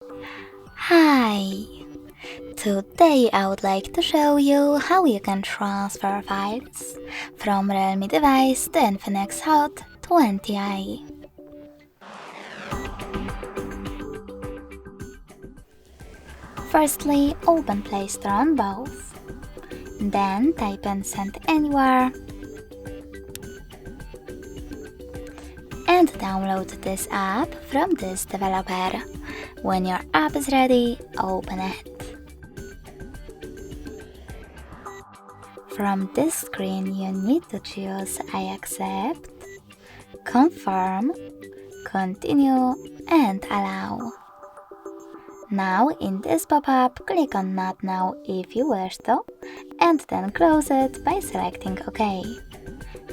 Hi! Today I would like to show you how you can transfer files from Realme device to INFINIX Hot 20i. Firstly, open Play Store on both. Then type in Send Anywhere and download this app from this developer. When your app is ready, open it. From this screen, you need to choose I accept, confirm, continue, and allow. Now in this pop-up, click on Not Now if you wish to, and then close it by selecting OK.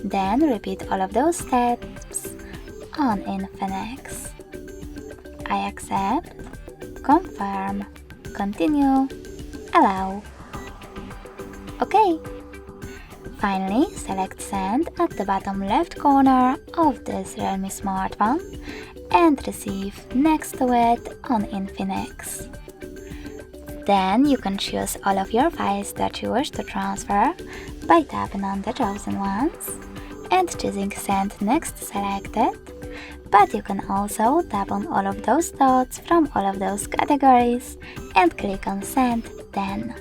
Then repeat all of those steps on INFINIX. I accept, confirm, continue, allow. OK. Finally, select Send at the bottom left corner of this Realme smartphone and receive next to it on INFINIX. Then you can choose all of your files that you wish to transfer by tapping on the chosen ones and choosing Send next selected, but you can also tap on all of those dots from all of those categories and click on Send then.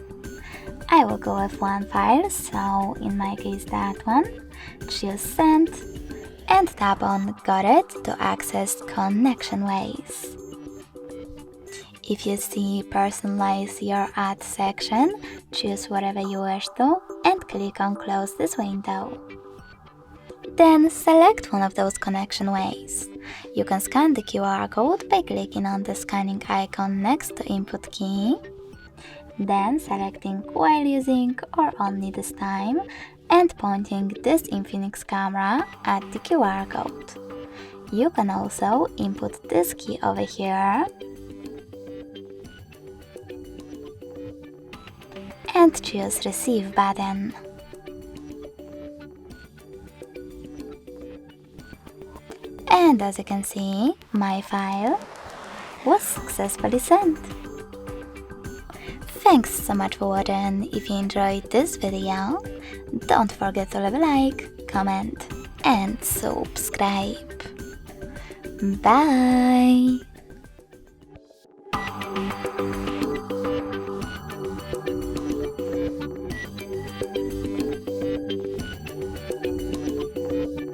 I will go with one file, so in my case that one. Choose Send and tap on Got it to access connection ways. If you see Personalize your ad section, choose whatever you wish to and click on Close this window. Then select one of those connection ways. You can scan the QR code by clicking on the scanning icon next to input key, then selecting while using or only this time and pointing this INFINIX camera at the QR code. You can also input this key over here and choose Receive button. And as you can see, my file was successfully sent. Thanks so much for watching. If you enjoyed this video, don't forget to leave a like, comment and subscribe. Bye!